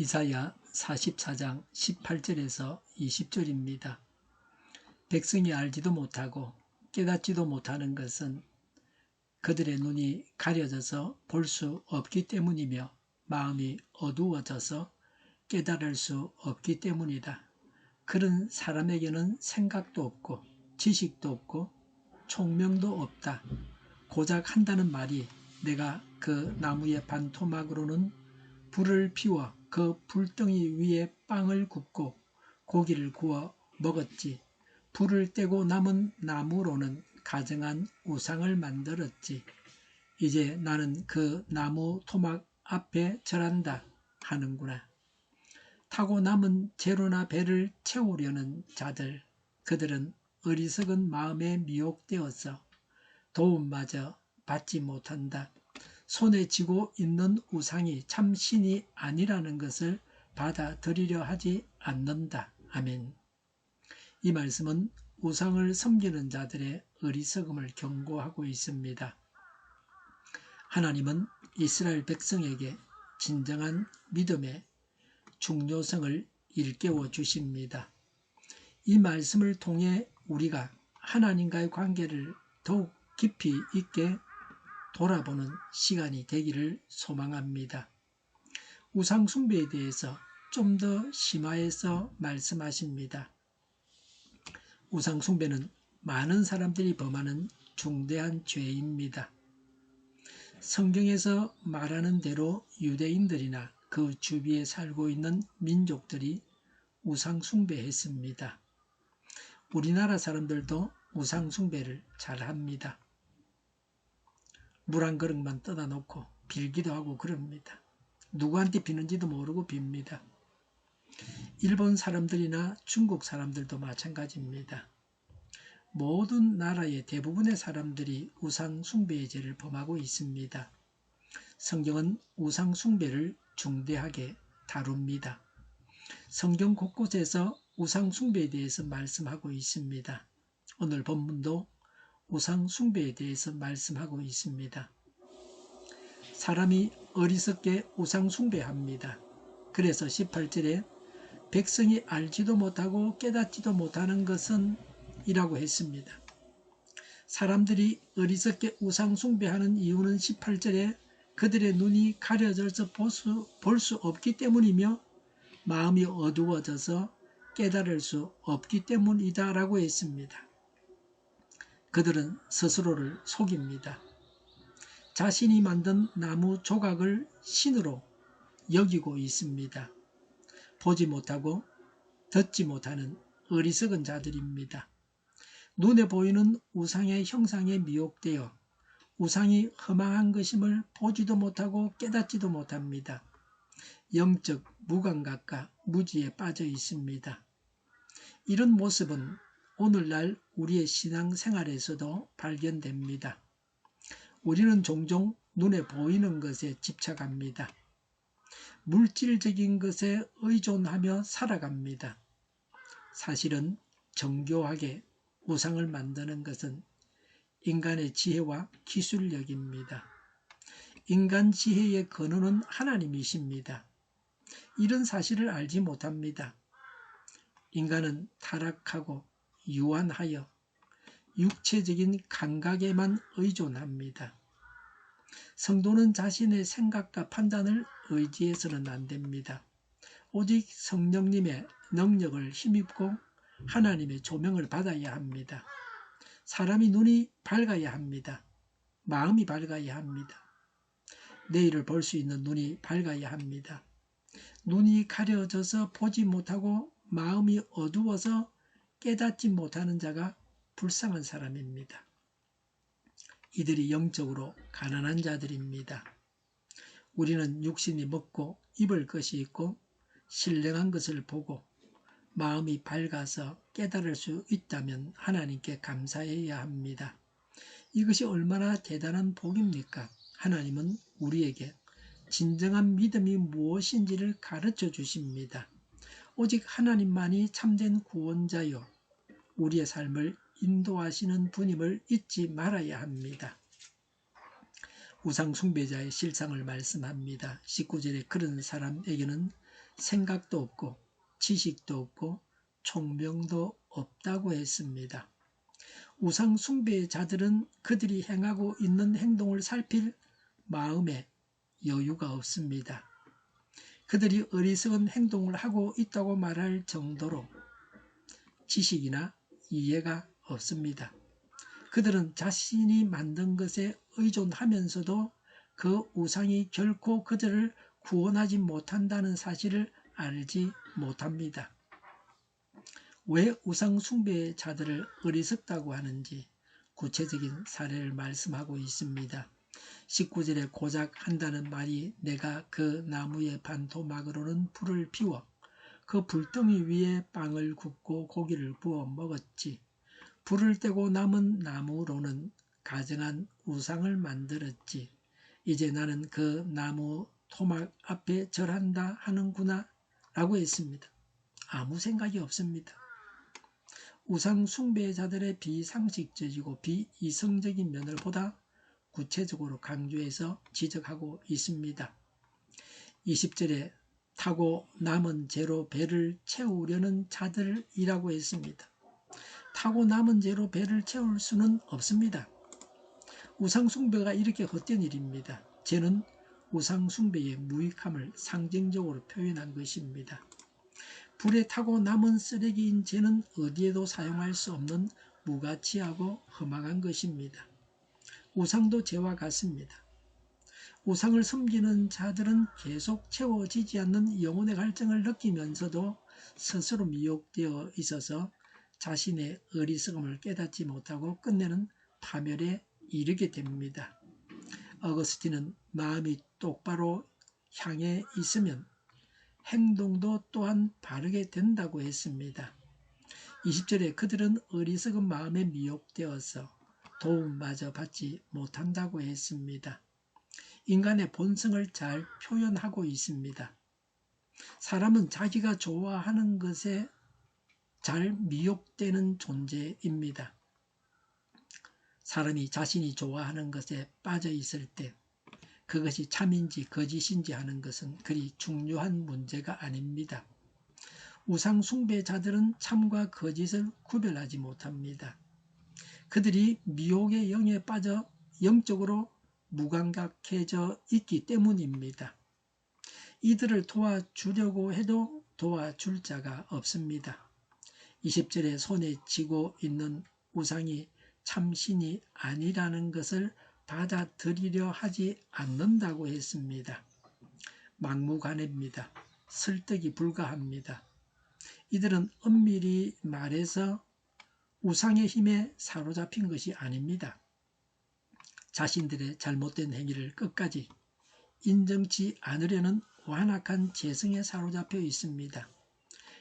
이사야 44장 18절에서 20절입니다. 백성이 알지도 못하고 깨닫지도 못하는 것은 그들의 눈이 가려져서 볼 수 없기 때문이며 마음이 어두워져서 깨달을 수 없기 때문이다. 그런 사람에게는 생각도 없고 지식도 없고 총명도 없다. 고작 한다는 말이 내가 그 나무의 반토막으로는 불을 피워 그 불덩이 위에 빵을 굽고 고기를 구워 먹었지. 불을 떼고 남은 나무로는 가정한 우상을 만들었지. 이제 나는 그 나무 토막 앞에 절한다 하는구나. 타고 남은 재료나 배를 채우려는 자들, 그들은 어리석은 마음에 미혹되어서 도움마저 받지 못한다. 손에 쥐고 있는 우상이 참 신이 아니라는 것을 받아들이려 하지 않는다. 아멘. 이 말씀은 우상을 섬기는 자들의 어리석음을 경고하고 있습니다. 하나님은 이스라엘 백성에게 진정한 믿음의 중요성을 일깨워 주십니다. 이 말씀을 통해 우리가 하나님과의 관계를 더욱 깊이 있게 돌아보는 시간이 되기를 소망합니다. 우상 숭배에 대해서 좀 더 심화해서 말씀하십니다. 우상 숭배는 많은 사람들이 범하는 중대한 죄입니다. 성경에서 말하는 대로 유대인들이나 그 주위에 살고 있는 민족들이 우상 숭배했습니다. 우리나라 사람들도 우상 숭배를 잘합니다. 물 한 그릇만 떠다 놓고 빌기도 하고 그럽니다. 누구한테 비는지도 모르고 빕니다. 일본 사람들이나 중국 사람들도 마찬가지입니다. 모든 나라의 대부분의 사람들이 우상 숭배의 죄를 범하고 있습니다. 성경은 우상 숭배를 중대하게 다룹니다. 성경 곳곳에서 우상 숭배에 대해서 말씀하고 있습니다. 오늘 본문도 우상 숭배에 대해서 말씀하고 있습니다. 사람이 어리석게 우상 숭배합니다. 그래서 18절에 백성이 알지도 못하고 깨닫지도 못하는 것은 이라고 했습니다. 사람들이 어리석게 우상 숭배하는 이유는 18절에 그들의 눈이 가려져서 볼 수 없기 때문이며 마음이 어두워져서 깨달을 수 없기 때문이다 라고 했습니다. 그들은 스스로를 속입니다. 자신이 만든 나무 조각을 신으로 여기고 있습니다. 보지 못하고 듣지 못하는 어리석은 자들입니다. 눈에 보이는 우상의 형상에 미혹되어 우상이 허망한 것임을 보지도 못하고 깨닫지도 못합니다. 영적 무감각과 무지에 빠져 있습니다. 이런 모습은 오늘날 우리의 신앙생활에서도 발견됩니다. 우리는 종종 눈에 보이는 것에 집착합니다. 물질적인 것에 의존하며 살아갑니다. 사실은 정교하게 우상을 만드는 것은 인간의 지혜와 기술력입니다. 인간 지혜의 근원은 하나님이십니다. 이런 사실을 알지 못합니다. 인간은 타락하고 유한하여 육체적인 감각에만 의존합니다. 성도는 자신의 생각과 판단을 의지해서는 안 됩니다. 오직 성령님의 능력을 힘입고 하나님의 조명을 받아야 합니다. 사람이 눈이 밝아야 합니다. 마음이 밝아야 합니다. 내일을 볼 수 있는 눈이 밝아야 합니다. 눈이 가려져서 보지 못하고 마음이 어두워서 깨닫지 못하는 자가 불쌍한 사람입니다. 이들이 영적으로 가난한 자들입니다. 우리는 육신이 먹고 입을 것이 있고 신령한 것을 보고 마음이 밝아서 깨달을 수 있다면 하나님께 감사해야 합니다. 이것이 얼마나 대단한 복입니까? 하나님은 우리에게 진정한 믿음이 무엇인지를 가르쳐 주십니다. 오직 하나님만이 참된 구원자요 우리의 삶을 인도하시는 분임을 잊지 말아야 합니다. 우상 숭배자의 실상을 말씀합니다. 19절에 그런 사람에게는 생각도 없고 지식도 없고 총명도 없다고 했습니다. 우상 숭배자들은 그들이 행하고 있는 행동을 살필 마음에 여유가 없습니다. 그들이 어리석은 행동을 하고 있다고 말할 정도로 지식이나 이해가 없습니다. 그들은 자신이 만든 것에 의존하면서도 그 우상이 결코 그들을 구원하지 못한다는 사실을 알지 못합니다. 왜 우상 숭배자들을 어리석다고 하는지 구체적인 사례를 말씀하고 있습니다. 19절에 고작 한다는 말이 내가 그 나무의 반토막으로는 불을 피워 그 불덩이 위에 빵을 굽고 고기를 구워 먹었지. 불을 떼고 남은 나무로는 가정한 우상을 만들었지. 이제 나는 그 나무 토막 앞에 절한다 하는구나 라고 했습니다. 아무 생각이 없습니다. 우상 숭배자들의 비상식적이고 비이성적인 면을 보다 구체적으로 강조해서 지적하고 있습니다. 20절에 타고 남은 재로 배를 채우려는 자들이라고 했습니다. 타고 남은 재로 배를 채울 수는 없습니다. 우상숭배가 이렇게 헛된 일입니다. 재는 우상숭배의 무익함을 상징적으로 표현한 것입니다. 불에 타고 남은 쓰레기인 재는 어디에도 사용할 수 없는 무가치하고 험악한 것입니다. 우상도 재와 같습니다. 우상을 섬기는 자들은 계속 채워지지 않는 영혼의 갈증을 느끼면서도 스스로 미혹되어 있어서 자신의 어리석음을 깨닫지 못하고 끝내는 파멸에 이르게 됩니다. 어거스틴은 마음이 똑바로 향해 있으면 행동도 또한 바르게 된다고 했습니다. 20절에 그들은 어리석은 마음에 미혹되어서 도움마저 받지 못한다고 했습니다. 인간의 본성을 잘 표현하고 있습니다. 사람은 자기가 좋아하는 것에 잘 미혹되는 존재입니다. 사람이 자신이 좋아하는 것에 빠져 있을 때 그것이 참인지 거짓인지 하는 것은 그리 중요한 문제가 아닙니다. 우상 숭배자들은 참과 거짓을 구별하지 못합니다. 그들이 미혹의 영에 빠져 영적으로 무감각해져 있기 때문입니다. 이들을 도와주려고 해도 도와줄 자가 없습니다. 20절에 손에 쥐고 있는 우상이 참신이 아니라는 것을 받아들이려 하지 않는다고 했습니다. 막무가내입니다. 설득이 불가합니다. 이들은 엄밀히 말해서 우상의 힘에 사로잡힌 것이 아닙니다. 자신들의 잘못된 행위를 끝까지 인정치 않으려는 완악한 재성에 사로잡혀 있습니다.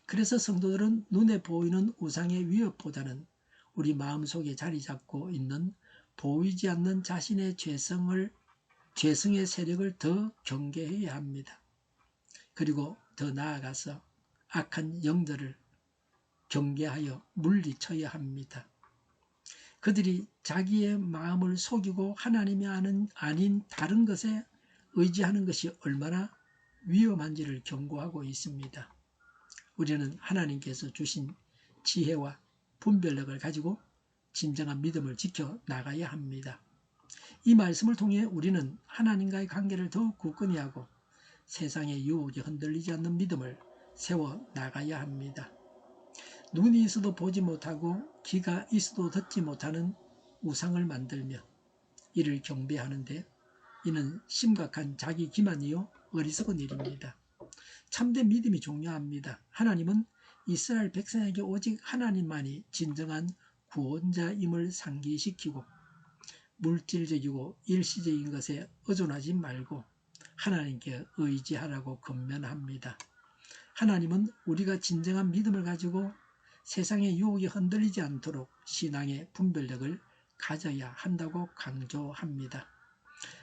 그래서 성도들은 눈에 보이는 우상의 위협보다는 우리 마음속에 자리 잡고 있는 보이지 않는 자신의 죄성의 세력을 더 경계해야 합니다. 그리고 더 나아가서 악한 영들을 경계하여 물리쳐야 합니다. 그들이 자기의 마음을 속이고 하나님이 아닌 다른 것에 의지하는 것이 얼마나 위험한지를 경고하고 있습니다. 우리는 하나님께서 주신 지혜와 분별력을 가지고 진정한 믿음을 지켜 나가야 합니다. 이 말씀을 통해 우리는 하나님과의 관계를 더욱 굳건히 하고 세상의 유혹에 흔들리지 않는 믿음을 세워 나가야 합니다. 눈이 있어도 보지 못하고 귀가 있어도 듣지 못하는 우상을 만들며 이를 경배하는데 이는 심각한 자기 기만이요 어리석은 일입니다. 참된 믿음이 중요합니다. 하나님은 이스라엘 백성에게 오직 하나님만이 진정한 구원자임을 상기시키고 물질적이고 일시적인 것에 의존하지 말고 하나님께 의지하라고 권면합니다. 하나님은 우리가 진정한 믿음을 가지고 세상의 유혹에 흔들리지 않도록 신앙의 분별력을 가져야 한다고 강조합니다.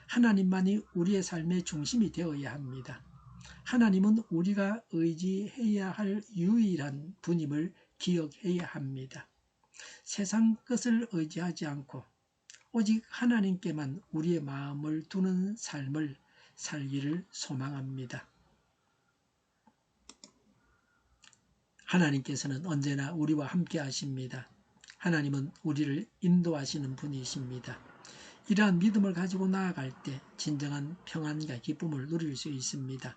하나님만이 우리의 삶의 중심이 되어야 합니다. 하나님은 우리가 의지해야 할 유일한 분임을 기억해야 합니다. 세상 것을 의지하지 않고 오직 하나님께만 우리의 마음을 두는 삶을 살기를 소망합니다. 하나님께서는 언제나 우리와 함께 하십니다. 하나님은 우리를 인도하시는 분이십니다. 이러한 믿음을 가지고 나아갈 때 진정한 평안과 기쁨을 누릴 수 있습니다.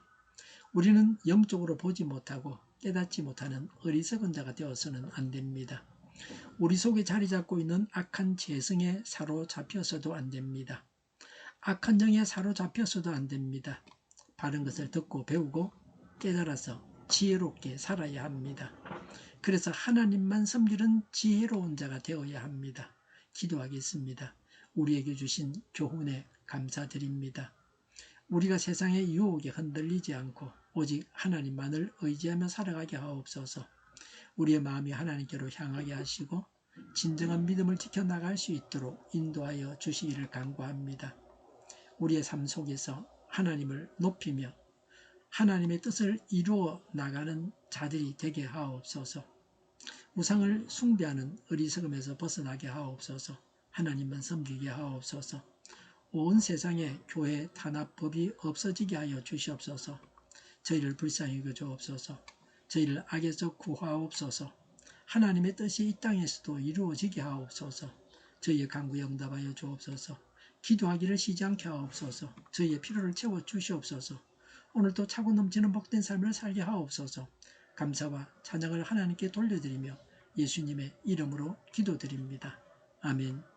우리는 영적으로 보지 못하고 깨닫지 못하는 어리석은 자가 되어서는 안 됩니다. 우리 속에 자리 잡고 있는 악한 재성에 사로잡혀서도 안 됩니다. 악한 정에 사로잡혀서도 안 됩니다. 바른 것을 듣고 배우고 깨달아서 지혜롭게 살아야 합니다. 그래서 하나님만 섬기는 지혜로운 자가 되어야 합니다. 기도하겠습니다. 우리에게 주신 교훈에 감사드립니다. 우리가 세상의 유혹에 흔들리지 않고 오직 하나님만을 의지하며 살아가게 하옵소서. 우리의 마음이 하나님께로 향하게 하시고 진정한 믿음을 지켜나갈 수 있도록 인도하여 주시기를 간구합니다. 우리의 삶 속에서 하나님을 높이며 하나님의 뜻을 이루어 나가는 자들이 되게 하옵소서. 우상을 숭배하는 어리석음에서 벗어나게 하옵소서. 하나님만 섬기게 하옵소서. 온 세상에 교회 탄압법이 없어지게 하여 주시옵소서. 저희를 불쌍히 여겨 주옵소서. 저희를 악에서 구하옵소서. 하나님의 뜻이 이 땅에서도 이루어지게 하옵소서. 저희의 간구에 응답하여 주옵소서. 기도하기를 쉬지 않게 하옵소서. 저희의 필요를 채워 주시옵소서. 오늘도 차고 넘치는 복된 삶을 살게 하옵소서. 감사와 찬양을 하나님께 돌려드리며 예수님의 이름으로 기도드립니다. 아멘.